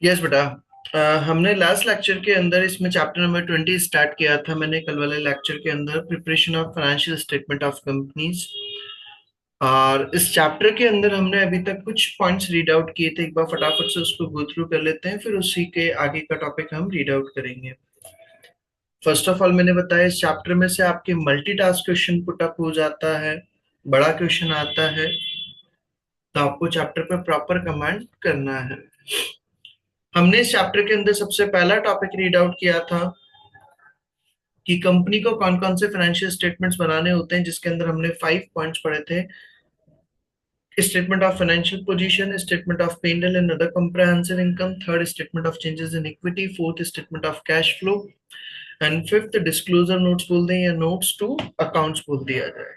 Yes बेटा। हमने last lecture के अंदर इसमें चैप्टर नंबर 20 स्टार्ट किया था। मैंने कल वाले लेक्चर के अंदर preparation of financial statement of companies, और इस चैप्टर के अंदर हमने अभी तक कुछ पॉइंट्स रीड आउट किए थे। एक बार फटाफट से उसको गो थ्रू कर लेते हैं, फिर उसी के आगे का टॉपिक हम रीड आउट करेंगे। फर्स्ट ऑफ ऑल मैंने बताया इस चैप्टर में से आपके मल्टीटास्क क्वेश्चन पुट अप हो जाता है, बड़ा क्वेश्चन आता है, तो आपको चैप्टर पर प्रॉपर कमांड करना है। हमने इस चैप्टर के अंदर सबसे पहला टॉपिक रीड आउट किया था कि कंपनी को कौन कौन से फाइनेंशियल स्टेटमेंट्स बनाने होते हैं, जिसके अंदर हमने 5 पॉइंट्स पढ़े थे। Statement of financial position, statement of P&L and other comprehensive income, third statement of changes in equity, fourth statement of cash flow, and fifth disclosure notes बोल दें या नोट्स टू अकाउंट्स बोल दिया जाए।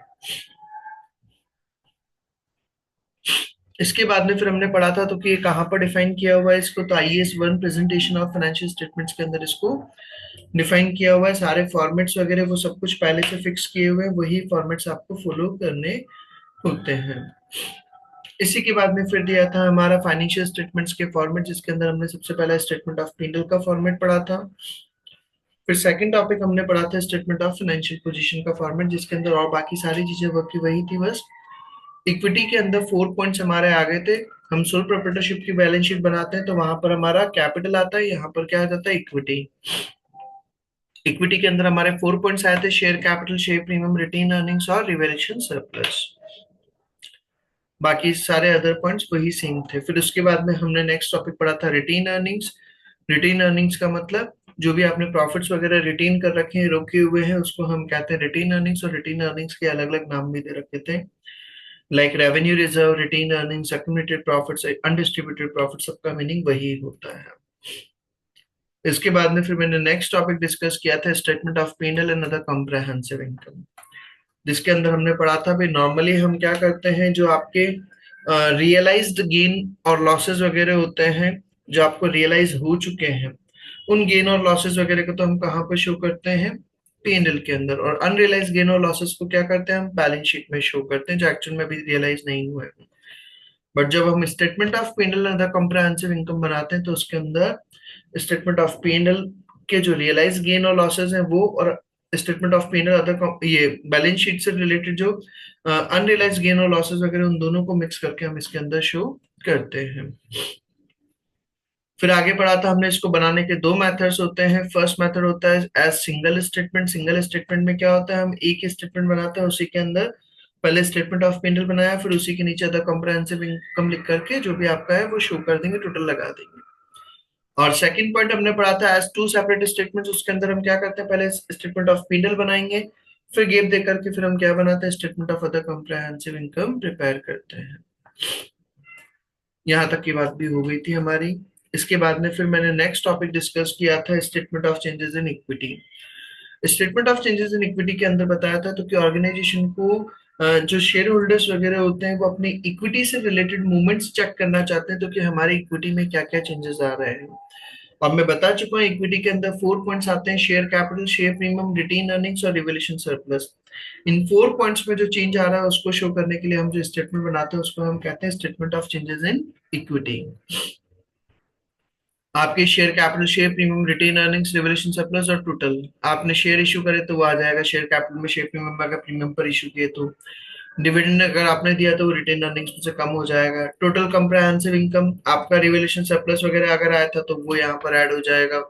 इसके बाद में फिर हमने पढ़ा था तो कि ये कहाँ पर डिफाइन किया हुआ है इसको, तो IAS 1 presentation of financial statements के अंदर इसको डिफाइन किया हुआ है। सारे फॉर्मेट्स वगैरह वो सब कुछ पहले से फिक्स किए हुए हैं, वही फॉर्मेट्स आपको फॉलो करने होते हैं। इसी के बाद में फिर दिया था हमारा फाइनेंशियल स्टेटमेंट्स के फॉर्मेट, जिसके अंदर हमने सबसे पहला स्टेटमेंट ऑफ P&L का फॉर्मेट पढ़ा था। फिर सेकंड टॉपिक हमने पढ़ा था स्टेटमेंट ऑफ फाइनेंशियल पोजीशन का फॉर्मेट, जिसके अंदर और बाकी सारी चीजें वही वही थी, बस इक्विटी के अंदर 4 पॉइंट्स हमारे आ गए थे। हम सोल प्रोप्राइटरशिप की बैलेंस शीट बनाते हैं तो वहां पर हमारा कैपिटल आता है, यहाँ पर क्या आ जाता है, इक्विटी। इक्विटी के अंदर हमारे 4 पॉइंट्स आए थे, share capital, share premium, retained earnings और रिवैल्यूएशन सरप्लस। बाकी सारे अदर पॉइंट्स वही सेम थे। फिर उसके बाद में हमने नेक्स्ट टॉपिक पढ़ा था रिटेन अर्निंग्स। रिटेन अर्निंग्स का मतलब जो भी आपने प्रॉफिट्स वगैरह रिटेन कर रखे हैं, रोके हुए हैं, उसको हम कहते हैं रिटेन अर्निंग्स। और रिटेन अर्निंग्स के अलग अलग नाम भी दे रखे थे, like revenue reserve, retained earnings, accumulated profits, undistributed profit, सबका मीनिंग वही होता है। इसके बाद में फिर मैंने नेक्स्ट टॉपिक डिस्कस किया था statement of P&L and other comprehensive income, जिसके अंदर हमने पढ़ा था भाई नॉर्मली हम क्या करते हैं, जो आपके रियलाइज्ड गेन और लॉसेस वगैरह होते हैं, जो आपको रियलाइज हो चुके हैं, उन गेन और लॉसेस वगैरह को तो हम कहाँ पर शो करते हैं, P&L के अंदर। और अनरियलाइज गेन और लॉसेस को क्या करते हैं, हम बैलेंस शीट में शो करते हैं, जो एक्चुअल में अभी रियलाइज नहीं हुए। बट जब हम statement of P&L other comprehensive income बनाते हैं तो उसके अंदर स्टेटमेंट ऑफ P&L के जो रियलाइज गेन और लॉसेस हैं वो, और स्टेटमेंट ऑफ P&L अदर ये बैलेंस शीट से रिलेटेड जो अनरियलाइज गेन और लॉसेस वगैरह, उन दोनों को मिक्स करके हम इसके अंदर शो करते हैं। फिर आगे पढ़ा था हमने, इसको बनाने के दो मेथड्स होते हैं। फर्स्ट मेथड होता है as single statement. Single statement में क्या होता है, हम एक स्टेटमेंट बनाते हैं, उसी के अंदर पहले स्टेटमेंट ऑफ P&L बनाया, फिर उसी के नीचे अदर कॉम्प्रहेंसिव इनकम लिख करके जो भी आपका है वो शो कर देंगे, टोटल लगा देंगे। और सेकंड पॉइंट हमने पढ़ा था एज टू सेपरेट स्टेटमेंट्स। उसके अंदर हम क्या करते हैं, पहले स्टेटमेंट ऑफ P&L बनाएंगे, फिर गैप दे करके फिर हम क्या बनाते हैं, statement of other comprehensive income prepare करते हैं। यहाँ तक की बात भी हो गई थी हमारी। इसके बाद में फिर मैंने नेक्स्ट टॉपिक डिस्कस किया था statement of changes in equity. Statement of changes in equity के अंदर बताया था तो कि ऑर्गेनाइजेशन को जो शेयर होल्डर्स वगैरह होते हैं वो अपनी इक्विटी से रिलेटेड मूवमेंट्स चेक करना चाहते हैं, तो कि हमारी इक्विटी में क्या क्या चेंजेस आ रहे हैं। अब मैं बता चुका हूँ इक्विटी के अंदर 4 पॉइंट्स आते हैं, share capital, share premium, retained earnings और रिवैल्यूएशन सरप्लस। इन 4 पॉइंट्स में जो चेंज आ रहा है उसको शो करने के लिए हम जो स्टेटमेंट बनाते हैं उसको हम कहते हैं statement of changes in equity. आपके share capital, share premium, retained earnings, revaluation surplus और टोटल। आपने शेयर इशू करे तो वो आ जाएगा शेयर कैपिटल में, शेयर प्रीमियम में, अगर प्रीमियम पर इशू किए तो। डिविडेंड अगर आपने दिया तो वो रिटेन अर्निंग्स में से कम हो जाएगा। टोटल कंप्रहेंसिव इनकम, आपका रिवैल्यूएशन सरप्लस वगैरह अगर आया था तो वो यहाँ पर ऐड हो जाएगा।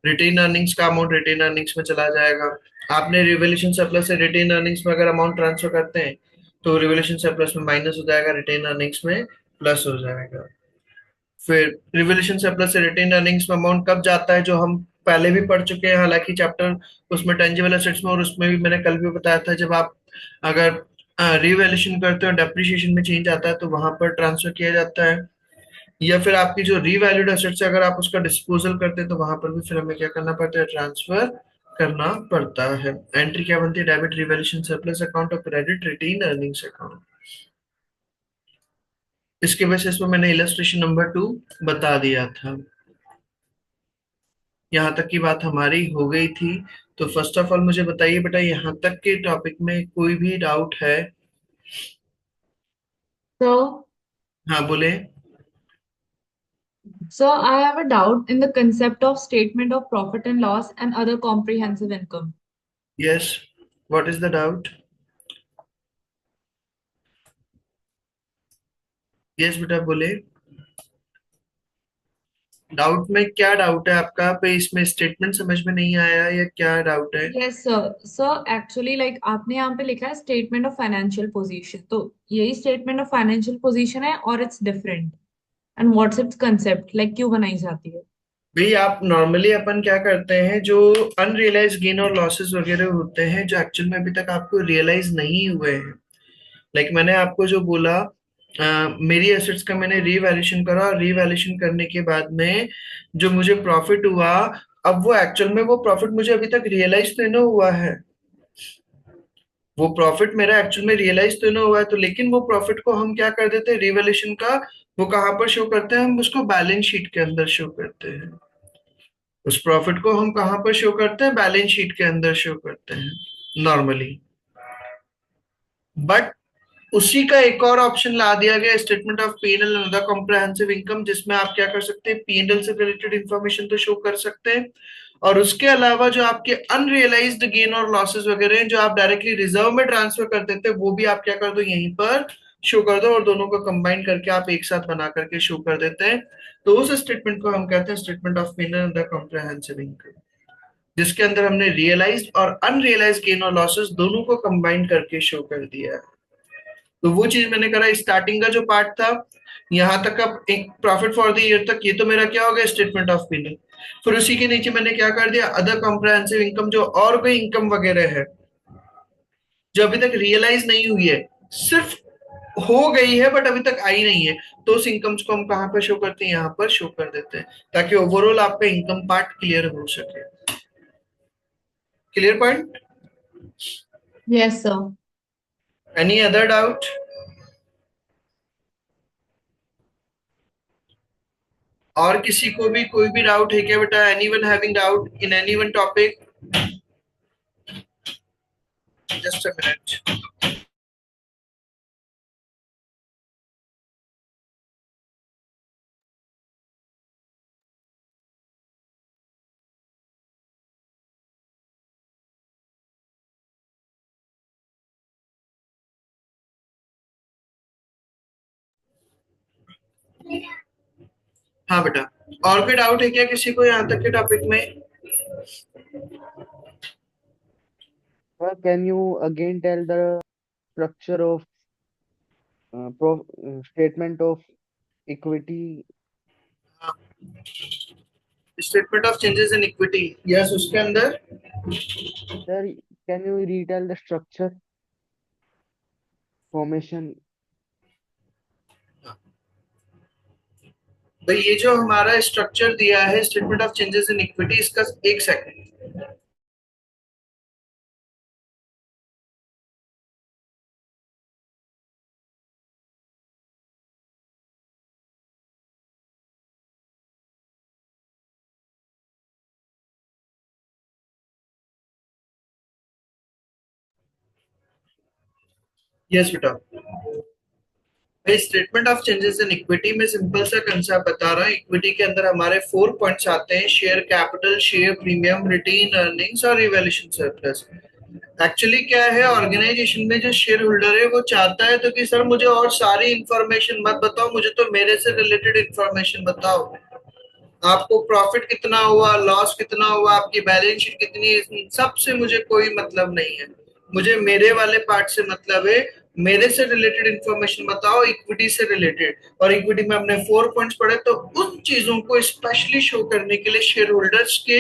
रिटेन अर्निंग्स का अमाउंट रिटेन अर्निंग्स में चला जाएगा। आपने रिवैल्यूएशन सरप्लस से रिटेन अर्निंग्स में अगर अमाउंट ट्रांसफर करते हैं तो रिवैल्यूएशन सरप्लस में माइनस हो जाएगा, रिटेन अर्निंग्स में प्लस हो जाएगा। फिर रिवैल्यूएशन सरप्लस से रिटेन अर्निंग्स में अमाउंट कब जाता है, जो हम पहले भी पढ़ चुके हैं हालांकि चैप्टर, उसमें टेंजिबल एसेट्स में, और उसमें भी मैंने कल भी बताया था, जब आप अगर रिवैल्यूएशन करते हो, डेप्रिसिएशन में चेंज आता है तो वहां पर ट्रांसफर किया जाता है। या फिर आपकी जो रीवैल्यूड एसेट्स है अगर आप उसका डिस्पोजल करते हैं तो वहां पर भी फिर हमें क्या करना पड़ता है, ट्रांसफर करना पड़ता है। एंट्री क्या बनती है, डेबिट रिवैल्यूएशन सरप्लस अकाउंट और क्रेडिट रिटेन अर्निंग्स अकाउंट। इसके बेसिस पे मैंने इलस्ट्रेशन नंबर 2 बता दिया था। यहाँ तक की बात हमारी हो गई थी। तो फर्स्ट ऑफ ऑल मुझे बताइए बेटा, यहाँ तक के टॉपिक में कोई भी डाउट है? तो हाँ बोले। So I have a doubt in the concept of statement of profit and loss and other comprehensive income. Yes, what is the doubt? Yes बेटा बोले। डाउट में क्या डाउट है आपका? पे इसमें स्टेटमेंट समझ में नहीं आया या क्या डाउट है? Yes sir, sir actually like आपने यहाँ पे लिखा है स्टेटमेंट ऑफ फाइनेंशियल पोजीशन, तो यही स्टेटमेंट ऑफ फाइनेंशियल पोजीशन है और it's different, and what's it's concept, like क्यों बनाई जाती है? भाई आप नॉर्मली अपन क्या करते हैं, जो अनरियलाइज गेन और लॉसेस वगैरह होते हैं जो एक्चुअल में अभी तक आपको रियलाइज नहीं हुए हैं, लाइक मैंने आपको जो बोला, मेरी एसेट्स का मैंने रीवैल्यूएशन करा और रीवैल्यूएशन करने के बाद में जो मुझे प्रॉफिट हुआ, अब वो एक्चुअल में वो प्रॉफिट मुझे अभी तक रियलाइज तो नहीं हुआ है। वो प्रॉफिट मेरा एक्चुअल में रियलाइज तो नहीं हुआ है, तो लेकिन वो प्रॉफिट को हम क्या कर देते हैं रिवैल्यूएशन का, वो कहाँ पर शो करते हैं? हम उसको बैलेंस शीट के अंदर शो करते हैं। उस प्रॉफिट को हम कहाँ पर शो करते हैं? बैलेंस शीट के अंदर शो करते हैं नॉर्मली। बट उसी का एक और ऑप्शन ला दिया गया, statement of PNL and other comprehensive income, जिसमें आप क्या कर सकते हैं, पीएनएल से रिलेटेड इंफॉर्मेशन तो शो कर सकते हैं, और उसके अलावा जो आपके अनरियलाइज्ड गेन और लॉसेस वगैरह हैं जो आप डायरेक्टली रिजर्व में ट्रांसफर कर देते हैं, वो भी आप क्या कर दो, यहीं पर शो कर दो, और दोनों को कंबाइन करके आप एक साथ बना करके शो कर देते हैं। तो उस स्टेटमेंट को हम कहते हैं statement of PNL and other comprehensive income, जिसके अंदर हमने रियलाइज्ड और अनरियलाइज्ड गेन और लॉसेस दोनों को कंबाइन करके शो कर दिया है। तो वो चीज मैंने करा, स्टार्टिंग का जो पार्ट था यहां तक का, एक प्रॉफिट फॉर द ईयर तक, ये तो मेरा क्या हो गया, स्टेटमेंट ऑफ पीएनएल। फिर उसी के नीचे मैंने क्या कर दिया, अदर कॉम्प्रिहेंसिव इनकम, जो और कोई इनकम वगैरह है जो अभी तक रियलाइज नहीं हुई है, सिर्फ हो गई है बट अभी तक आई नहीं है, तो उस इनकम्स को हम कहाँ पर शो करते हैं, यहाँ पर शो कर देते हैं, ताकि ओवरऑल आपका इनकम पार्ट क्लियर हो सके। Clear point? Yes sir. Any other doubt? और किसी को भी कोई भी डाउट है क्या बेटा? Anyone having doubt in any one topic? Just a minute. हाँ बेटा, और कोई डाउट है क्या किसी को यहाँ तक के टॉपिक में? Can you again tell the structure of statement of equity? Statement of changes in equity, yes, उसके अंदर Sir, can you retell the structure formation? भाई ये जो हमारा स्ट्रक्चर दिया है statement of changes in equity, इसका एक सेकंड। यस बेटा, भाई statement of changes in equity में सिंपल सा कंसेप्ट बता रहा हूँ। इक्विटी के अंदर हमारे 4 पॉइंट्स आते हैं, share capital, share premium, retained earnings और रिवैल्यूएशन सरप्लस। एक्चुअली क्या है, ऑर्गेनाइजेशन में जो शेयर होल्डर है वो चाहता है तो कि सर मुझे और सारी इंफॉर्मेशन मत बताओ, मुझे तो मेरे से रिलेटेड इंफॉर्मेशन बताओ। आपको प्रॉफिट कितना हुआ, लॉस कितना हुआ, आपकी बैलेंस शीट कितनी है, इन सब से मुझे कोई मतलब नहीं है, मुझे मेरे वाले पार्ट से मतलब है। मेरे से रिलेटेड इंफॉर्मेशन बताओ, इक्विटी से रिलेटेड। और इक्विटी में हमने 4 पॉइंट्स पढ़े, तो उन चीजों को स्पेशली शो करने के लिए, शेयर होल्डर्स के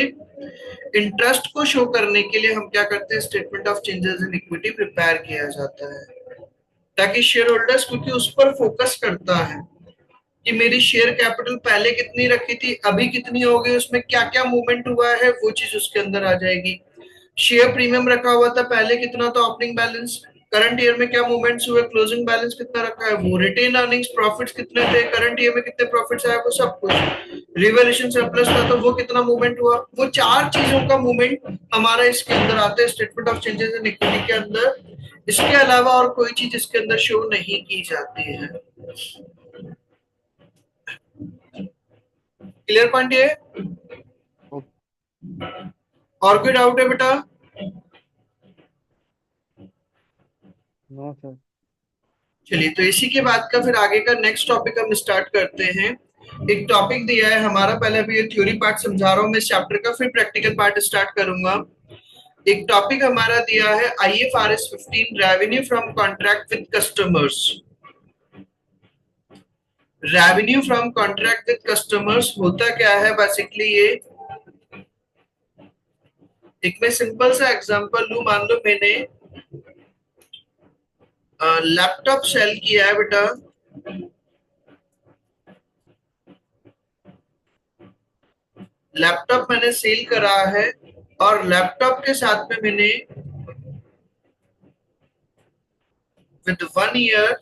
इंटरेस्ट को शो करने के लिए हम क्या करते हैं, statement of changes in equity prepare किया जाता है, ताकि शेयर होल्डर्स, क्योंकि उस पर फोकस करता है कि मेरी शेयर कैपिटल पहले कितनी रखी थी, अभी कितनी हो गई, उसमें क्या क्या मूवमेंट हुआ है, वो चीज उसके अंदर आ जाएगी। शेयर प्रीमियम रखा हुआ था पहले, कितना था ओपनिंग बैलेंस, करंट ईयर में क्या मूवमेंट्स हुए, क्लोजिंग बैलेंस कितना रखा है वो, रिटेन अर्निंग्स प्रॉफिट्स कितने थे, करंट ईयर में कितने प्रॉफिट्स आए, वो सब कुछ। रिवैल्यूएशन सरप्लस था तो वो कितना मूवमेंट हुआ, वो चार चीजों का मूवमेंट हमारा इसके अंदर आता है statement of changes in equity के अंदर। इसके अलावा और कोई चीज इसके अंदर शो नहीं की जाती है। क्लियर पॉइंट ये? और कोई डाउट है बेटा? No sir. चलिए, तो इसी के बाद का फिर आगे का नेक्स्ट टॉपिक हम स्टार्ट करते हैं। एक टॉपिक दिया है हमारा, पहले अभी ये थ्योरी पार्ट समझा रहा हूँ मैं इस चैप्टर का, फिर प्रैक्टिकल पार्ट स्टार्ट करूंगा। एक टॉपिक हमारा दिया है IFRS 15, revenue from contract with customers. Revenue from contract with customers होता क्या है बेसिकली ये? एक मैं सिंपल सा एग्जांपल लूं, मान लो मैंने लैपटॉप सेल किया है बेटा, लैपटॉप मैंने सेल करा है और लैपटॉप के साथ में मैंने विद 1 ईयर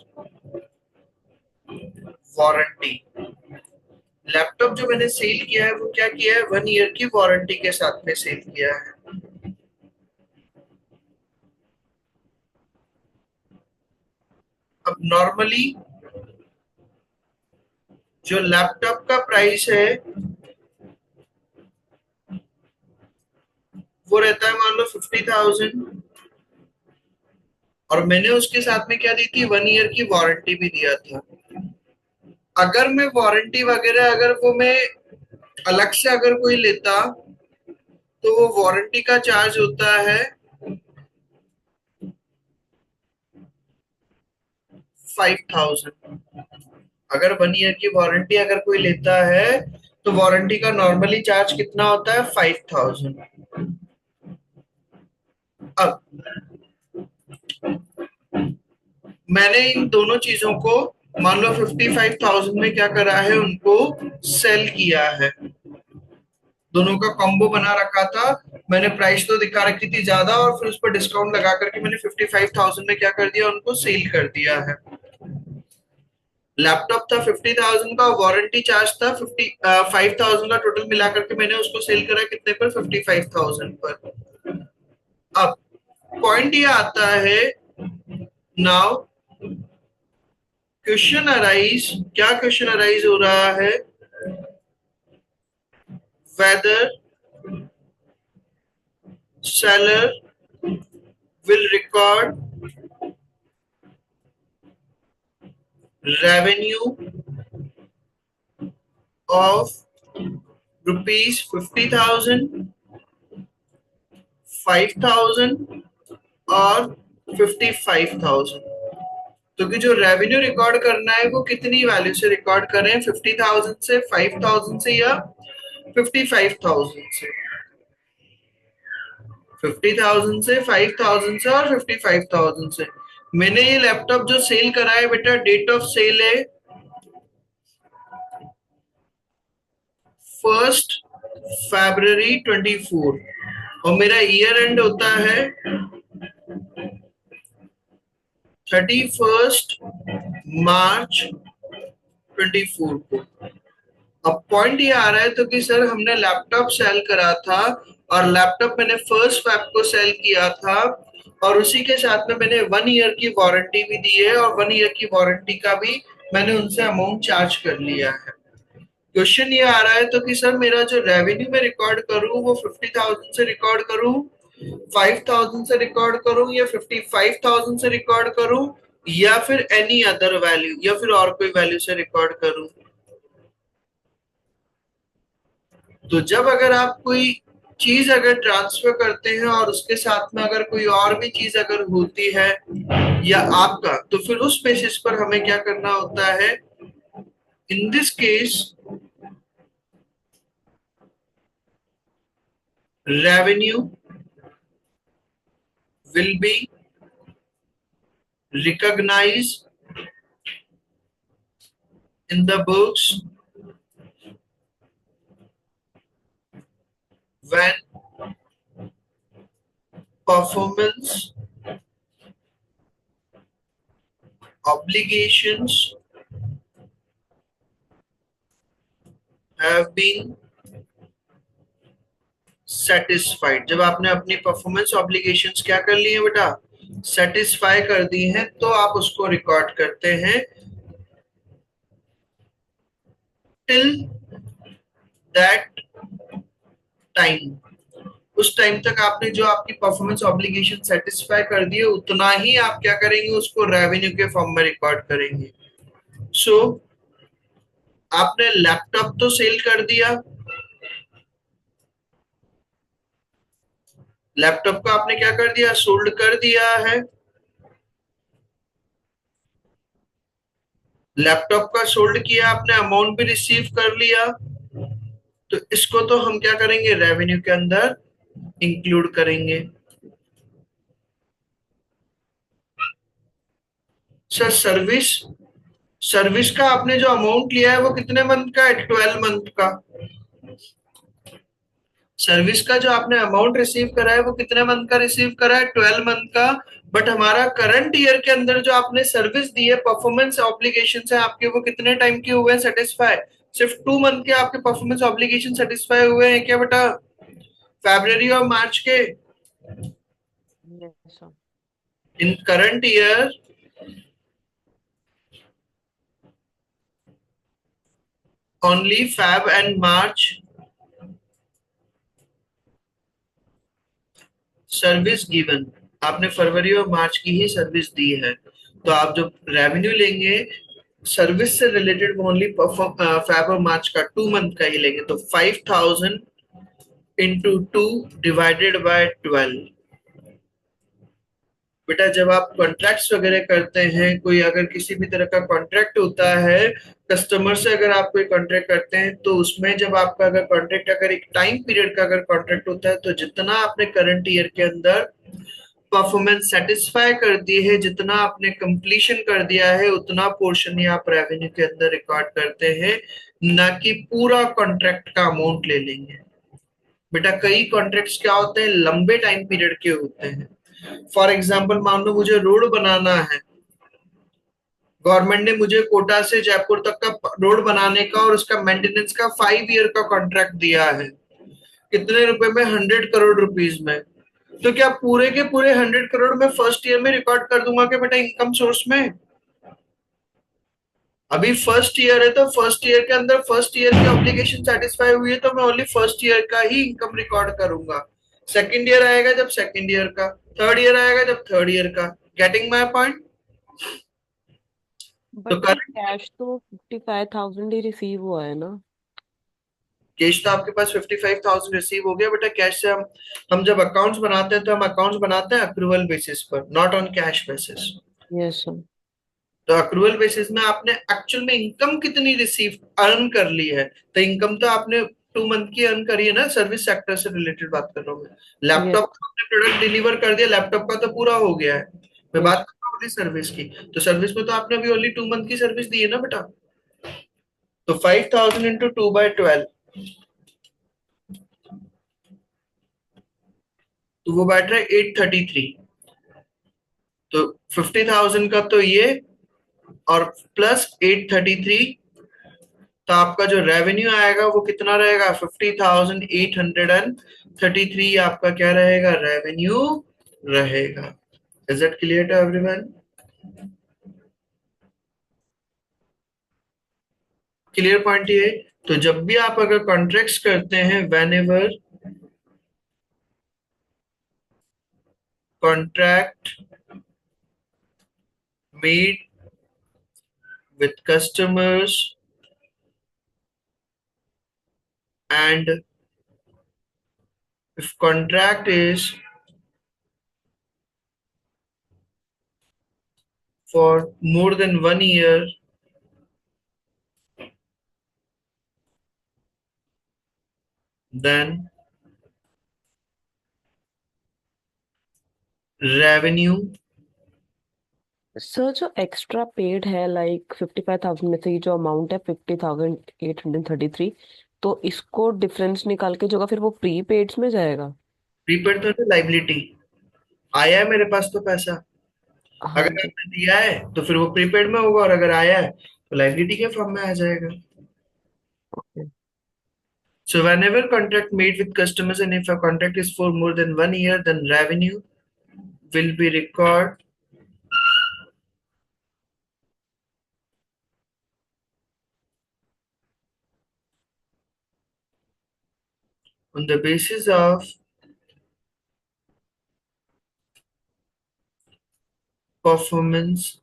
वारंटी, लैपटॉप जो मैंने सेल किया है वो क्या किया है, 1 ईयर की वारंटी के साथ में सेल किया है। अब नॉर्मली जो लैपटॉप का प्राइस है वो रहता है मान लो 50,000, और मैंने उसके साथ में क्या दी थी, 1 ईयर की वारंटी भी दिया था। अगर मैं वारंटी वगैरह अगर वो मैं अलग से अगर कोई लेता तो वो वारंटी का चार्ज होता है 5,000। अगर 1 ईयर की वारंटी अगर कोई लेता है तो वारंटी का नॉर्मली चार्ज कितना होता है, 5,000। अब मैंने इन दोनों चीजों को मान लो 55,000 में क्या करा है, उनको सेल किया है। दोनों का कॉम्बो बना रखा था मैंने, प्राइस तो दिखा रखी थी ज्यादा और फिर उस पर डिस्काउंट लगा करके मैंने 55,000 में क्या कर दिया, उनको सेल कर दिया है। लैपटॉप था 50,000 का, वारंटी चार्ज था 5,000 का, टोटल मिला करके मैंने उसको सेल करा कितने पर, 55,000 पर। अब पॉइंट ये आता है, नाउ क्वेश्चन अराइज, क्या क्वेश्चन अराइज हो रहा है, weather seller will record revenue of rupees 50,000, 5,000 और 55,000। तो कि जो रेवेन्यू रिकॉर्ड करना है वो कितनी वैल्यू से रिकॉर्ड करें, 50,000 से, 5,000 से या 55,000 से? 50,000 से, 5,000 से और 55,000 से। मैंने ये लैपटॉप जो सेल करा है बेटा, डेट ऑफ सेल है 1 फरवरी 24 और मेरा ईयर एंड होता है 31 मार्च 24 को। अब पॉइंट ये आ रहा है तो कि सर हमने लैपटॉप सेल करा था और लैपटॉप मैंने 1 फेब को सेल किया था और उसी के साथ में मैंने 1 ईयर की वारंटी भी दी है और 1 ईयर की वारंटी का भी मैंने उनसे अमाउंट चार्ज कर लिया है। क्वेश्चन ये आ रहा है तो कि सर मेरा जो रेवेन्यू में रिकॉर्ड करूं वो 50,000 से रिकॉर्ड करूं, 5,000 से रिकॉर्ड करूं या 55,000 से रिकॉर्ड करूं या फिर एनी अदर वैल्यू या फिर और कोई वैल्यू से रिकॉर्ड करूं। तो जब अगर आप कोई चीज अगर ट्रांसफर करते हैं और उसके साथ में अगर कोई और भी चीज अगर होती है या आपका, तो फिर उस बेसिस पर हमें क्या करना होता है, in this case revenue will be recognized in the books when performance obligations have been satisfied। जब आपने अपनी परफॉर्मेंस ऑब्लिगेशंस क्या कर ली है बेटा, सेटिस्फाई कर दी हैं, तो आप उसको रिकॉर्ड करते हैं टिल दैट टाइम, उस टाइम तक आपने जो आपकी परफॉर्मेंस ऑब्लिगेशन सेटिस्फाई कर दी है उतना ही आप क्या करेंगे, उसको रेवेन्यू के फॉर्म में रिकॉर्ड करेंगे। सो आपने लैपटॉप तो सेल कर दिया, लैपटॉप का आपने क्या कर दिया, सोल्ड कर दिया है। लैपटॉप का सोल्ड किया आपने, अमाउंट भी रिसीव कर लिया, तो इसको तो हम क्या करेंगे, रेवेन्यू के अंदर इंक्लूड करेंगे। सर सर्विस, सर्विस का आपने जो अमाउंट लिया है वो कितने मंथ का है, 12 मंथ का। सर्विस का जो आपने अमाउंट रिसीव करा है वो कितने मंथ का रिसीव करा है, 12 मंथ का। बट हमारा करंट ईयर के अंदर जो आपने सर्विस दी है, परफॉर्मेंस ऑब्लिगेशन है आपके, वो कितने टाइम के हुए हैं सेटिस्फाई, सिर्फ 2 मंथ के आपके परफॉर्मेंस ऑब्लिगेशन सेटिस्फाई हुए हैं क्या बेटा, फरवरी और मार्च के। Yes, sir. In current year only Feb and March service given, आपने फरवरी और मार्च की ही सर्विस दी है, तो आप जो रेवेन्यू लेंगे सर्विस से रिलेटेड वो ओनली फैब और मार्च का 2 मंथ का ही लेंगे, तो 5,000 इंटू 2 डिवाइडेड बाय 12। बेटा जब आप कॉन्ट्रैक्ट्स वगैरह करते हैं, कोई अगर किसी भी तरह का कॉन्ट्रैक्ट होता है कस्टमर से, अगर आप कोई कॉन्ट्रैक्ट करते हैं तो उसमें जब आपका अगर कॉन्ट्रैक्ट अगर एक टाइम पीरियड का अगर कॉन्ट्रैक्ट होता है, तो जितना आपने करंट ईयर के अंदर परफॉर्मेंस सेटिस्फाई कर दी है, जितना आपने कंप्लीशन कर दिया है, उतना पोर्शन ही आप रेवेन्यू के अंदर रिकॉर्ड करते हैं, ना कि पूरा कॉन्ट्रैक्ट का अमाउंट ले लेंगे। बेटा कई कॉन्ट्रैक्ट्स क्या होते हैं, लंबे टाइम पीरियड के होते हैं। फॉर एग्जाम्पल मान लो मुझे रोड बनाना है, गवर्नमेंट ने मुझे कोटा से जयपुर तक का रोड बनाने का और उसका मेंटेनेंस का 5 ईयर का कॉन्ट्रैक्ट दिया है, कितने रुपए में, 100 करोड़ रुपीज में। तो क्या पूरे के पूरे 100 करोड़ में फर्स्ट ईयर में रिकॉर्ड कर दूंगा कि बेटा इनकम सोर्स में। अभी फर्स्ट ईयर है तो फर्स्ट ईयर के अंदर फर्स्ट ईयर की ऑब्लिगेशन सेटिस्फाई हुई है, तो मैं ओनली फर्स्ट ईयर का ही इनकम रिकॉर्ड करूंगा। सेकंड ईयर आएगा जब सेकंड ईयर का, थर्ड ईयर आएगा जब थर्ड ईयर का। Getting my point. तो बट सर करंट कैश तो 55,000 ही रिसीव हुआ है ना। कैश तो आपके पास 55,000 रिसीव हो गया बेटा। कैश से हम जब अकाउंट्स बनाते हैं तो हम अकाउंट्स बनाते हैं अक्रूवल बेसिस पर, not on cash basis. Yes sir. तो अक्रूवल बेसिस में आपने एक्चुअल में इनकम कितनी रिसीव अर्न कर ली है, तो इनकम तो आपने 2 मंथ की अर्न करी है ना, सर्विस सेक्टर से रिलेटेड बात कर रहा हूँ मैं। यस। लैपटॉप का आपने प्रोडक्ट डिलीवर कर दिया, लैपटॉप का तो पूरा हो गया है, मैं यस। बात कर रहा हूँ सर्विस की। तो सर्विस में तो आपने अभी ओनली 2 मंथ की सर्विस दी है ना बेटा। तो 5,000 इंटू 2/12, तो वो बैठ रहा है 833। तो 50,000 का तो ये, और प्लस 833, तो आपका जो रेवेन्यू आएगा वो कितना रहेगा, 50,833 आपका क्या रहेगा, रेवेन्यू रहेगा। Is it clear to everyone? Clear point ये। तो जब भी आप अगर कॉन्ट्रैक्ट्स करते हैं, whenever contract made with customers and if contract is for more than 1 year, then revenue। Sir जो एक्स्ट्रा पेड है लाइक 55,000 में से ये जो अमाउंट है 50,833, तो इसको डिफरेंस निकाल के जो होगा फिर वो प्री पेड्स में जाएगा। प्रीपेड तो लाइबिलिटी, आया है मेरे पास तो पैसा, हाँ अगर जी। आपने दिया है तो फिर वो प्रीपेड में होगा, और अगर आया है तो लाइबिलिटी के फॉर्म में आ जाएगा। Okay. So whenever contract made with customers and if a contract is for more than 1 year, then revenue will be record on the basis of performance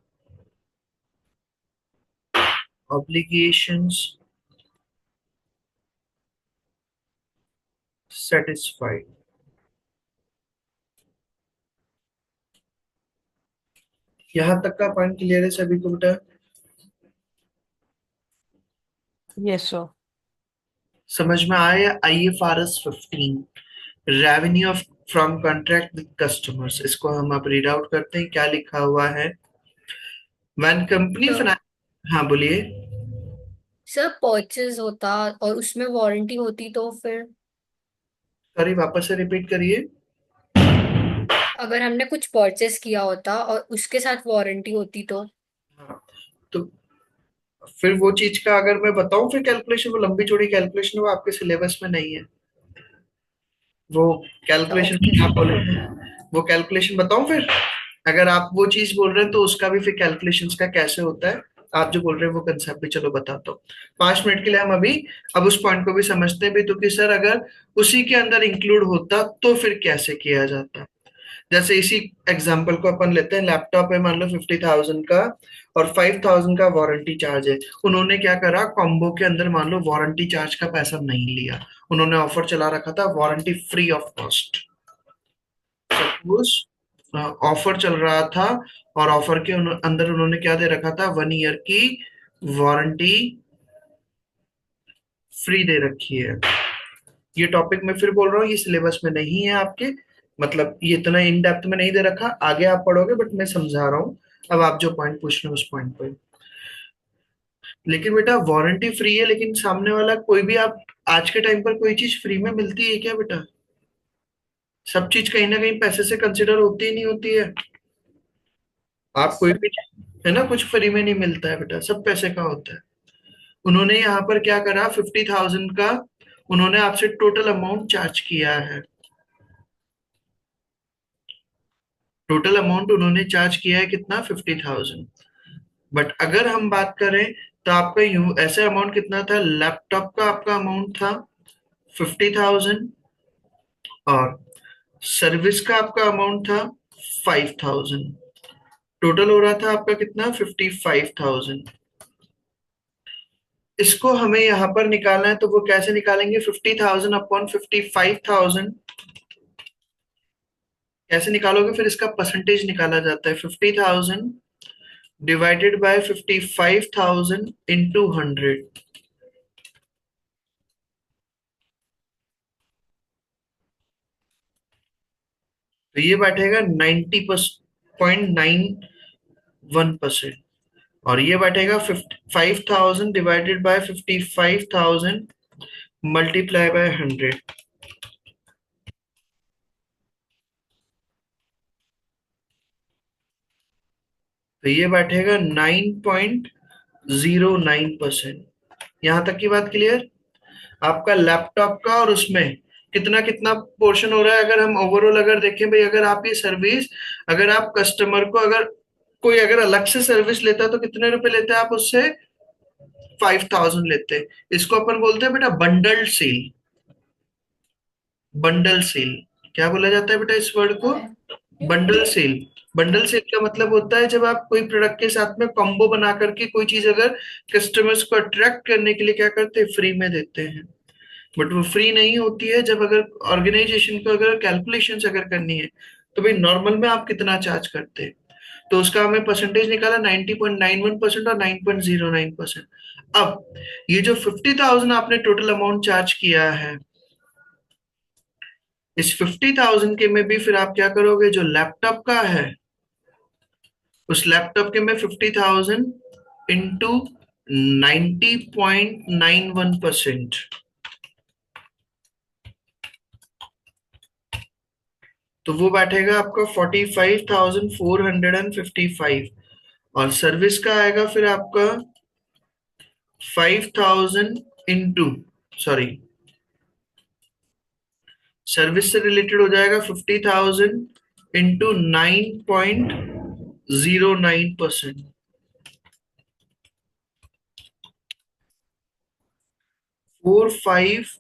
obligations satisfied. यहां तक का पॉइंट क्लियर है सभी को बेटा? Yes sir. समझ में आया? IFRS 15 revenue of from contract with customers, इसको हम अब रीड आउट करते हैं। क्या लिखा हुआ है? व्हेन कंपनी सर फाइनेंस, हाँ बोलिए। सर परचेज होता और उसमें वारंटी होती तो फिर सॉरी, वापस से रिपीट करिए। अगर हमने कुछ परचेस किया होता और उसके साथ वारंटी होती तो हाँ, तो फिर वो चीज का अगर मैं बताऊं फिर कैलकुलेशन, वो लंबी चौड़ी कैलकुलेशन, वो आपके सिलेबस में नहीं है। वो कैलकुलेशन ओके आप सर। बोले, वो कैलकुलेशन बताऊं फिर? अगर आप वो चीज बोल रहे हैं तो उसका भी फिर कैलकुलेशंस का कैसे होता है, आप जो बोल रहे हैं वो कंसेप्ट भी चलो बताता हूँ। 5 मिनट के लिए हम अभी अब उस पॉइंट को भी समझते हैं भी, तो कि सर अगर उसी के अंदर इंक्लूड होता तो फिर कैसे किया जाता। जैसे इसी एग्जांपल को अपन लेते हैं, लैपटॉप है मान लो 50,000 का और 5,000 का वारंटी चार्ज है। उन्होंने क्या करा, कॉम्बो के अंदर मान लो वारंटी चार्ज का पैसा नहीं लिया, उन्होंने ऑफर चला रखा था warranty free of cost. Suppose offer चल रहा था और ऑफर के अंदर उन्होंने क्या दे रखा था, 1 ईयर की वारंटी फ्री दे रखी है। ये टॉपिक मैं फिर बोल रहा हूँ, ये सिलेबस में नहीं है आपके, मतलब ये इतना इन डेप्थ में नहीं दे रखा, आगे आप पढ़ोगे, बट मैं समझा रहा हूँ। अब आप जो पॉइंट पूछ रहे हो उस पॉइंट पे। लेकिन बेटा वारंटी फ्री है, लेकिन सामने वाला कोई भी, आप आज के टाइम पर कोई चीज फ्री में मिलती है क्या बेटा? सब चीज कहीं ना कहीं पैसे से कंसिडर होती ही नहीं होती है। आप कोई भी, है ना, कुछ फ्री में नहीं मिलता है बेटा, सब पैसे का होता है। उन्होंने यहाँ पर क्या करा, 50,000 का उन्होंने आपसे टोटल अमाउंट चार्ज किया है। टोटल अमाउंट उन्होंने चार्ज किया है कितना, 50,000। बट अगर हम बात करें तो आपका यूं ऐसे अमाउंट कितना था, लैपटॉप का आपका अमाउंट था 50,000 और सर्विस का आपका अमाउंट था 5,000। टोटल हो रहा था आपका कितना, 55,000। इसको हमें यहाँ पर निकालना है, तो वो कैसे निकालेंगे, 50,000 अपॉन 55,000 कैसे निकालोगे? फिर इसका परसेंटेज निकाला जाता है, 50,000 डिवाइडेड बाय 55,000 इंटू 100। तो ये बैठेगा 90.91%। और ये बैठेगा 5,000 डिवाइडेड बाय 55,000 मल्टीप्लाई बाय 100। तो ये बैठेगा 9.09%। यहां तक की बात क्लियर? आपका लैपटॉप का और उसमें कितना कितना पोर्शन हो रहा है, अगर हम ओवरऑल अगर देखें भाई, अगर आप ये सर्विस, अगर आप कस्टमर को अगर कोई अगर अलग से सर्विस लेता है तो कितने रुपए लेते हैं आप उससे, 5,000 लेते हैं। इसको अपन बोलते हैं बेटा बंडल सेल। बंडल सेल, क्या बोला जाता है बेटा इस वर्ड को, बंडल सेल। बंडल सेल का मतलब होता है जब आप कोई प्रोडक्ट के साथ में कॉम्बो बना करके कोई चीज अगर कस्टमर्स को अट्रैक्ट करने के लिए क्या करते हैं, फ्री में देते हैं। बट वो फ्री नहीं होती है जब अगर ऑर्गेनाइजेशन को अगर कैलकुलेशंस अगर करनी है, तो भाई नॉर्मल में आप कितना चार्ज करते हैं, तो उसका हमें परसेंटेज निकाला 90.91% और 9.09%। अब ये जो 50,000 आपने टोटल अमाउंट चार्ज किया है, इस 50,000 के में भी फिर आप क्या करोगे, जो लैपटॉप का है उस लैपटॉप के में 50,000 इंटू 90.91%, तो वो बैठेगा आपका 45,455। और सर्विस का आएगा फिर आपका 5,000 इंटू, सॉरी, सर्विस से रिलेटेड हो जाएगा 50,000 इंटू 9.09%, 45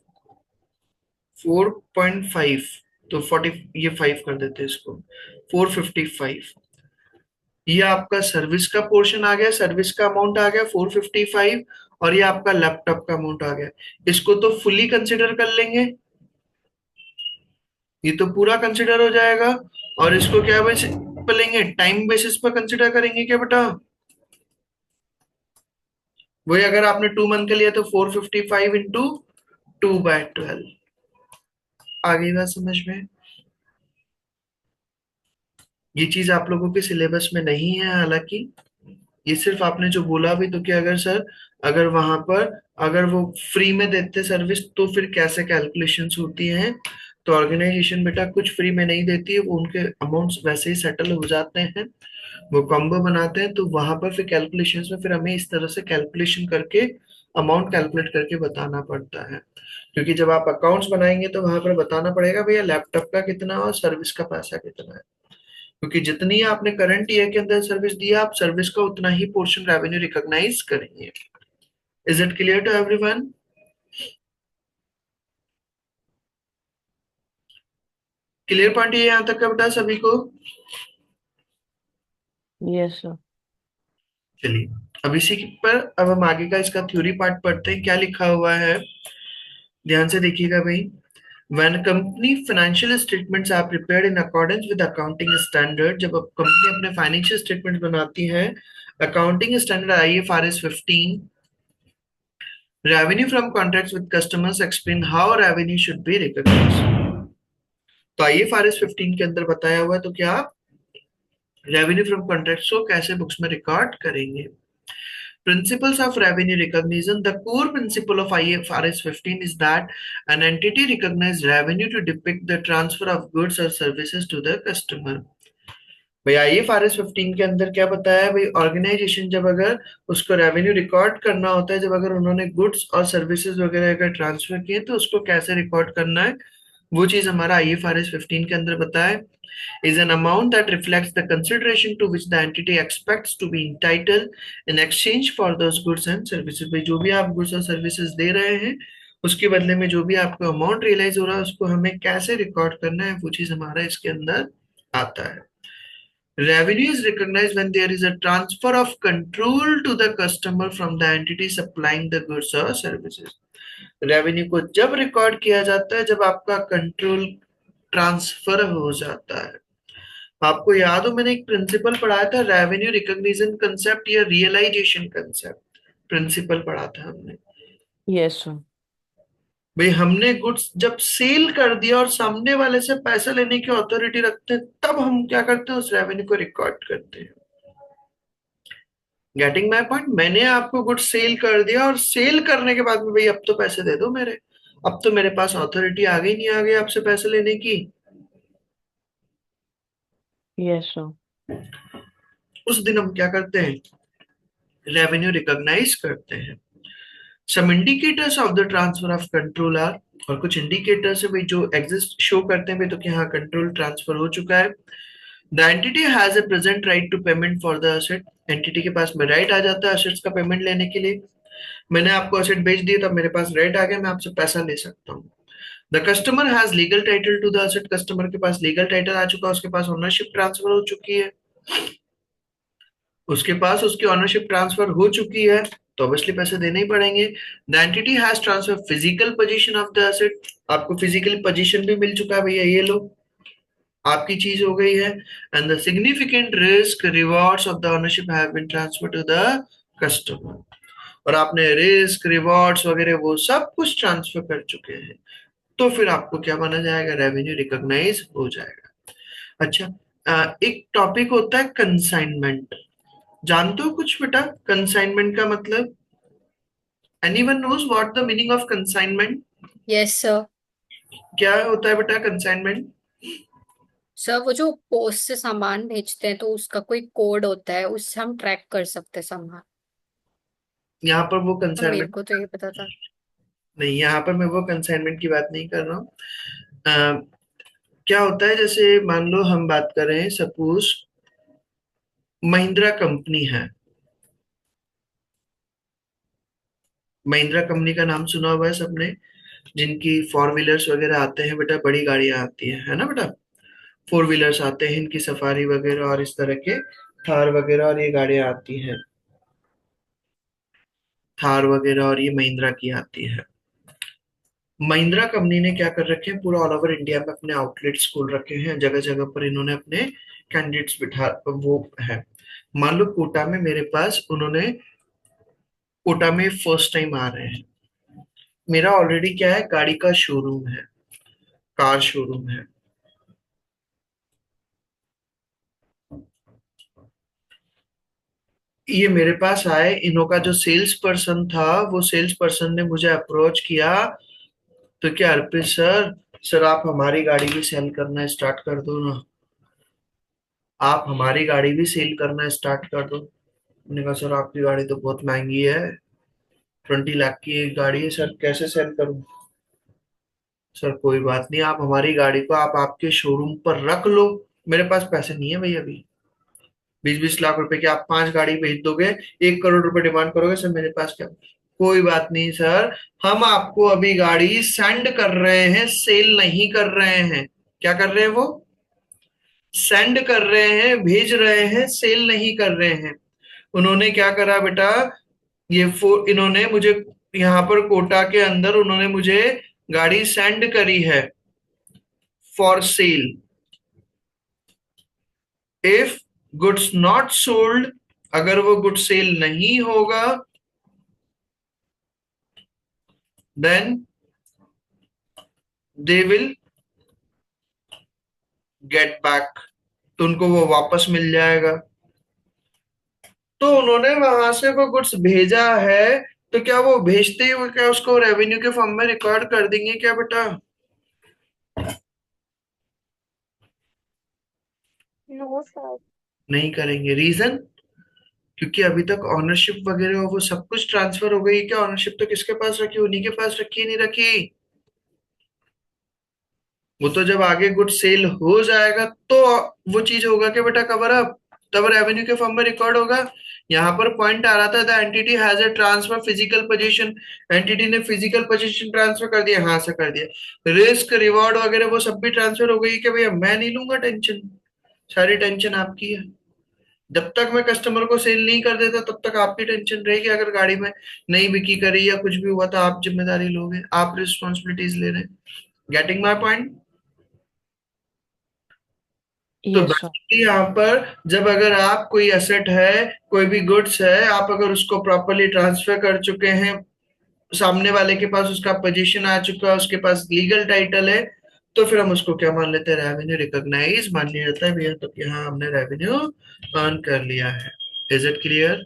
4.5, तो 40, ये 5 कर देते हैं इसको, 455। ये आपका सर्विस का पोर्शन आ गया, सर्विस का अमाउंट आ गया 455, और ये आपका लैपटॉप का अमाउंट आ गया। इसको तो फुली कंसिडर कर लेंगे, ये तो पूरा कंसिडर हो जाएगा। और इसको क्या बेसिस पर लेंगे, टाइम बेसिस पर कंसिडर करेंगे क्या बेटा? वही अगर आपने 2 मंथ के लिया तो 455 इंटू 2/12। आ गई बात समझ में? ये चीज आप लोगों के सिलेबस में नहीं है हालांकि, ये सिर्फ आपने जो बोला भी तो कि अगर सर, अगर वहां पर अगर वो फ्री में देते सर्विस तो फिर कैसे कैलकुलेशंस होती हैं? तो ऑर्गेनाइजेशन बेटा कुछ फ्री में नहीं देती है, वो उनके अमाउंट्स वैसे ही सेटल हो जाते हैं, वो कॉम्बो बनाते हैं, तो वहां पर फिर कैलकुलेशंस में फिर हमें इस तरह से कैलकुलेशन करके अमाउंट कैलकुलेट करके बताना पड़ता है। क्योंकि जब आप अकाउंट्स बनाएंगे तो वहां पर बताना पड़ेगा भैया लैपटॉप का कितना और सर्विस का पैसा कितना है, क्योंकि जितनी आपने करंट ईयर के अंदर सर्विस दिया आप सर्विस का उतना ही पोर्शन रेवेन्यू रिकॉग्नाइज करेंगे। Is it clear to everyone? Clear point ये यहाँ तक का बेटा सभी को? Yes sir. चलिए, अब इसी पर अब हम आगे का इसका थ्योरी पार्ट पढ़ते हैं, क्या लिखा हुआ है ध्यान से देखिएगा भाई। When a company financial statements are prepared in accordance with accounting standard, जब कंपनी अपने फाइनेंशियल स्टेटमेंट बनाती है accounting standard IFRS 15, revenue from contracts with customers explain how revenue should be recognized। तो IFRS 15 के अंदर बताया हुआ है, तो क्या आप रेवेन्यू फ्रॉम कॉन्ट्रैक्ट्स को कैसे बुक्स में रिकॉर्ड करेंगे? Principles of revenue recognition. The core principle of IFRS 15 is that an entity recognizes revenue to depict the transfer of goods or services to the customer। भाई IFRS 15 के अंदर क्या बताया भाई, ऑर्गेनाइजेशन जब अगर उसको रेवेन्यू रिकॉर्ड करना होता है, जब अगर उन्होंने गुड्स और सर्विसेज वगैरह अगर ट्रांसफर किए तो उसको कैसे रिकॉर्ड करना है, वो चीज हमारा IFRS 15 के अंदर बताया। is an amount that reflects the consideration to which the entity expects to be entitled in exchange for those goods and services। भाई जो भी आप गुड्स और सर्विसेज दे रहे हैं उसके बदले में जो भी आपको अमाउंट रियलाइज हो रहा है उसको हमें कैसे रिकॉर्ड करना है, वो चीज हमारा इसके अंदर आता है। Revenue is recognized when there is a transfer of control to the customer from the entity supplying the goods or services। Revenue को जब रिकॉर्ड किया जाता है जब आपका कंट्रोल ट्रांसफर हो जाता है। आपको याद हो मैंने एक प्रिंसिपल पढ़ाया था, रेवेन्यू रिकॉग्निशन कंसेप्ट या रियलाइजेशन कंसेप्ट, प्रिंसिपल पढ़ा था हमने। Yes sir. भाई हमने गुड्स जब सेल कर दिया और सामने वाले से पैसा लेने की अथॉरिटी रखते हैं तब हम क्या करते हैं, उस रेवेन्यू को रिकॉर्ड करते हैं। Getting my point? मैंने आपको गुड्स सेल कर दिया और सेल करने के बाद में भाई अब तो पैसे दे दो मेरे, अब तो मेरे पास अथॉरिटी आ गई नहीं आ गई आपसे पैसे लेने की। Yes sir. उस दिन हम क्या करते हैं, रेवेन्यू रिकॉग्नाइज करते हैं। Some indicators of the transfer of control are, और कुछ इंडिकेटर्स है भाई जो एग्जिस्ट शो करते हैं भाई तो कि हाँ कंट्रोल ट्रांसफर हो चुका है। The entity has a present right to payment for the asset, entity के पास में राइट आ जाता है असेट्स का पेमेंट लेने के लिए। मैंने आपको असेट बेच दिया तब मेरे पास राइट आ गया, मैं आपसे पैसा ले सकता हूँ। The customer has legal title to the asset, customer के पास लीगल टाइटल आ चुका है, उसके पास ओनरशिप ट्रांसफर हो चुकी है, उसके पास उसकी ऑनरशिप ट्रांसफर हो चुकी है तो ऑब्वियसली पैसे देने ही पड़ेंगे। The entity has transfer physical position of the asset, आपको फिजिकल पोजीशन भी मिल चुका है भैया, ये लो आपकी चीज हो गई है। And the significant risk rewards of the ownership have been transfer to the customer, और आपने रिस्क रिवॉर्ड्स वगैरह वो सब कुछ ट्रांसफर कर चुके हैं, तो फिर आपको क्या माना जाएगा, रेवेन्यू रिकॉग्नाइज हो जाएगा। अच्छा, एक टॉपिक होता है कंसाइनमेंट, जानते हो कुछ बेटा कंसाइनमेंट का मतलब? Anyone knows what the meaning of consignment? Yes sir. क्या होता है बेटा कंसाइनमेंट? सर वो जो पोस्ट से सामान भेजते हैं तो उसका कोई कोड होता है, उससे हम ट्रैक कर सकते हैं सामान। यहाँ पर वो तो मेरे कंसाइनमेंट को तो ये पता था। नहीं, यहाँ पर मैं वो कंसाइनमेंट की बात नहीं कर रहा हूँ। क्या होता है, जैसे मान लो हम बात कर रहे हैं, सपोज महिंद्रा कंपनी है, महिंद्रा कंपनी का नाम सुना हुआ है सबने। जिनकी फोर व्हीलर्स वगैरह आते हैं बेटा, बड़ी गाड़ियां आती है ना बेटा, फोर व्हीलर्स आते हैं, इनकी सफारी वगैरह और इस तरह के थार वगैरह और ये गाड़ियां आती हैं, थार वगैरह और ये महिंद्रा की आती है। महिंद्रा कंपनी ने क्या कर रखे हैं, पूरा ऑल ओवर इंडिया में अपने आउटलेट्स खोल रखे हैं, जगह जगह पर इन्होंने अपने कैंडिडेट्स बिठा वो है। मान लो कोटा में मेरे पास उन्होंने, कोटा में फर्स्ट टाइम आ रहे हैं, मेरा ऑलरेडी क्या है, गाड़ी का शोरूम है, कार शोरूम है। ये मेरे पास आए, इन्हों का जो सेल्स पर्सन था, वो सेल्स पर्सन ने मुझे अप्रोच किया, तो क्या अर्पित सर आप हमारी गाड़ी भी सेल करना स्टार्ट कर दो ना, आप हमारी गाड़ी भी सेल करना स्टार्ट कर दो। मैंने कहा सर आपकी गाड़ी तो बहुत महंगी है, 20 लाख की एक गाड़ी है सर, कैसे सेल करूं। सर कोई बात नहीं, आप हमारी गाड़ी को आप आपके शोरूम पर रख लो, मेरे पास पैसे नहीं है भैया अभी, 20-20 लाख रुपए की आप 5 गाड़ी भेज दोगे, 1 करोड़ रुपए डिमांड करोगे सर मेरे पास क्या। कोई बात नहीं सर, हम आपको अभी गाड़ी सेंड कर रहे हैं, सेल नहीं कर रहे हैं। क्या कर रहे हैं वो, सेंड कर रहे हैं, भेज रहे हैं, सेल नहीं कर रहे हैं। उन्होंने क्या करा बेटा, इन्होंने मुझे यहाँ पर कोटा के अंदर उन्होंने मुझे गाड़ी सेंड करी है for sale. If goods not sold, अगर वो गुड सेल नहीं होगा, then they will get back, तो उनको वो वापस मिल जाएगा। तो उन्होंने वहां से वो गुड्स भेजा है, तो क्या वो भेजते ही वो क्या उसको रेवेन्यू के फॉर्म में रिकॉर्ड कर देंगे क्या बेटा। No sir. नहीं करेंगे, रीजन, क्योंकि अभी तक ऑनरशिप वगैरह वो सब कुछ ट्रांसफर हो गई। क्या ऑनरशिप तो किसके पास रखी, उन्हीं के पास रखी, नहीं रखी। वो तो जब आगे गुड सेल हो जाएगा तो वो चीज होगा कि बेटा कवर अप, तब रेवेन्यू के फॉर्म में रिकॉर्ड होगा। यहाँ पर पॉइंट आ रहा था, the entity has a transfer physical position, entity ने फिजिकल पोजीशन ट्रांसफर कर दिया, हाँ से कर दिया, रिस्क रिवॉर्ड वगैरह वो सब भी ट्रांसफर हो गई कि भैया मैं नहीं लूंगा टेंशन, सारी टेंशन आपकी है। जब तक मैं कस्टमर को सेल नहीं कर देता तब तक आपकी टेंशन रहेगी, अगर गाड़ी में नहीं बिकी करी या कुछ भी हुआ तो आप जिम्मेदारी लोगे, आप रिस्पॉन्सिबिलिटीज ले रहे हैं। Getting my point. तो यस सर। बेसिकली यहाँ पर जब अगर आप कोई एसेट है, कोई भी गुड्स है, आप अगर उसको प्रॉपरली ट्रांसफर कर चुके हैं, सामने वाले के पास उसका पोजीशन आ चुका है, उसके पास लीगल टाइटल है, तो फिर हम उसको क्या मान लेते हैं, रेवेन्यू रिकॉग्नाइज मान लिया जाता है भैया, तो यहाँ हमने रेवेन्यू अर्न कर लिया है। Is it clear.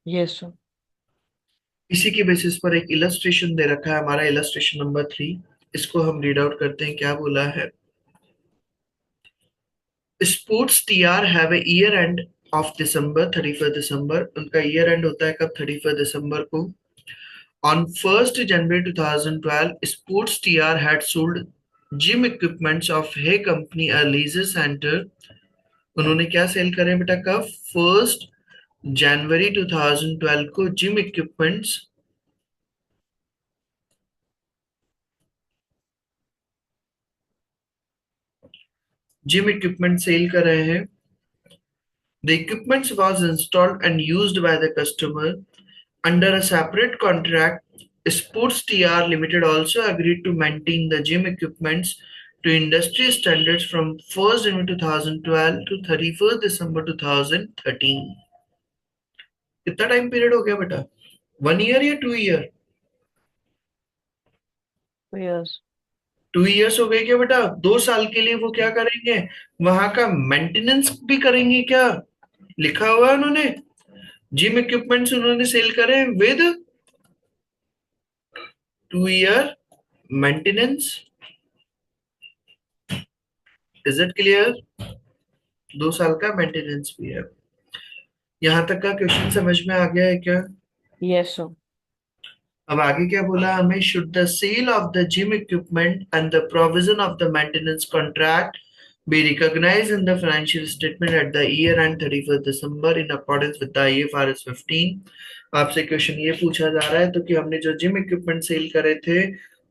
Yes sir. इसी के बेसिस पर एक इलस्ट्रेशन दे रखा है हमारा, इलस्ट्रेशन नंबर 3, इसको हम रीड आउट करते हैं। क्या बोला है, sports TR have a year end of December 31 December, उनका ईयर एंड होता है कब, 31 दिसंबर को। On 1 January 2012 sports TR had sold gym equipments of हे कंपनी अ लीजर सेंटर, उन्होंने क्या सेल करे बेटा, कब, 1 जनवरी 2012 को gym equipments, gym equipment sale कर रहे हैं। The equipment was installed and used by the customer under a separate contract. Sports TR Limited also agreed to maintain the gym equipments to industry standards from 1st January 2012 to 31st December 2013. कितना time period हो गया बेटा, 1 year या 2 year, yes. 2 years हो गए क्या बेटा। 2 साल के लिए वो क्या करेंगे, वहां का मेंटेनेंस भी करेंगे क्या, लिखा हुआ है उन्होंने, जिम इक्विपमेंट्स उन्होंने सेल करे with 2 year maintenance. Is it clear, 2 साल का मेंटेनेंस भी है। यहां तक का क्वेश्चन समझ में आ गया है क्या। Yes sir. अब आगे क्या बोला हमें, should the sale of the gym equipment and the provision of the maintenance contract be recognized in the financial statement at the year end 31st December in accordance with the IFRS 15। आपसे question ये पूछा जा रहा है तो कि हमने जो जिम इक्विपमेंट सेल करे थे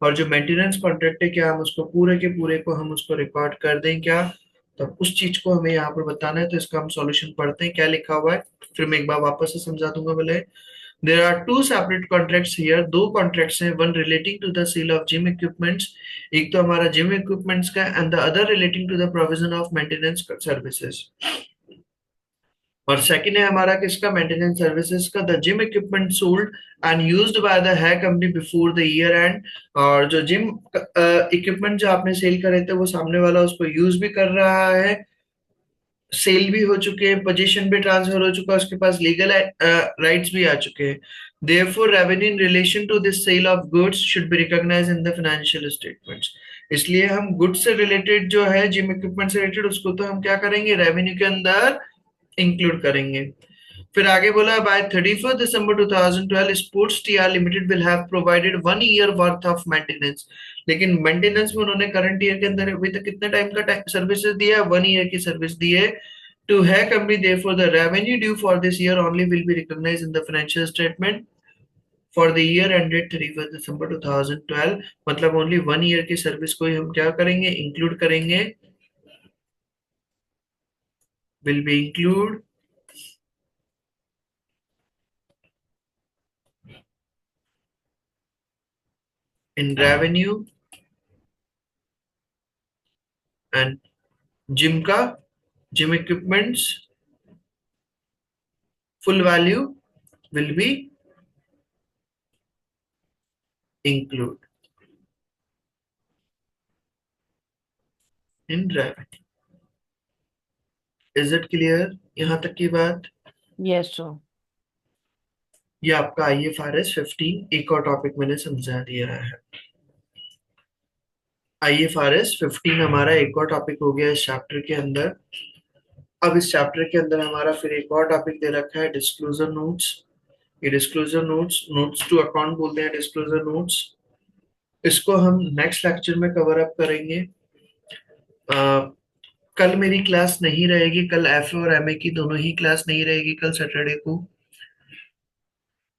और जो मेंटेनेंस कॉन्ट्रैक्ट है, क्या हम उसको पूरे के पूरे को हम उसको रिकॉर्ड कर दें क्या? तो उस चीज को हमें यहाँ पर बताना है, तो इसका हम सॉल्यूशन पढ़ते हैं क्या लिखा हुआ है, फिर मैं एक बार वापस से समझा दूंगा। बोले there are two separate contracts here, दो कॉन्ट्रैक्ट्स हैं, one relating to the sale of gym equipments, एक तो हमारा जिम इक्विपमेंट्स का, and the other relating to the provision of maintenance services. और सेकंड है हमारा किसका, मेंटेनेंस सर्विसेज का। The gym equipment sold and used by the है company before the year end, और जो जिम इक्विपमेंट जो आपने सेल करे थे वो सामने वाला उसको यूज भी कर रहा है, सेल भी हो चुके हैं, पोजीशन भी ट्रांसफर हो चुका है, उसके पास लीगल राइट्स भी आ चुके हैं। Therefore, revenue in relation to this sale of goods should be recognized in the financial statements। इसलिए हम गुड्स से रिलेटेड जो है, जिम इक्विपमेंट से रिलेटेड, उसको तो हम क्या करेंगे, रेवेन्यू के अंदर इंक्लूड करेंगे। फिर आगे बोला by 31st December 2012 sports TR limited will have provided 1 year worth of maintenance. लेकिन मेंटेनेंस में उन्होंने करंट ईयर के अंदर अभी तक कितने टाइम का सर्विसेज दिया है, 1 year की सर्विस दी है टू है company. Therefore the revenue due for this year only will be recognised in the financial statement for the year ended 31st December 2012। मतलब ओनली 1 year की सर्विस को ही हम क्या करेंगे, इंक्लूड करेंगे, will be include in revenue and gym का, gym equipments full value will be include in revenue। Is it clear यहाँ तक की बात? Yes sir. ये आपका IFRS 15 एक और टॉपिक मैंने समझा दिया है। IFRS 15 हमारा एक और टॉपिक हो गया इस चैप्टर के अंदर। अब इस चैप्टर के अंदर हमारा फिर एक और टॉपिक दे रखा है, डिस्क्लोजर नोट्स। ये disclosure notes, notes to account बोलते हैं डिस्क्लोजर नोट्स। इसको हम नेक्स्ट लेक्चर में कवर अप करेंगे। कल मेरी क्लास नहीं रहेगी, कल FA और MA की दोनों ही क्लास नहीं रहेगी कल सैटरडे को।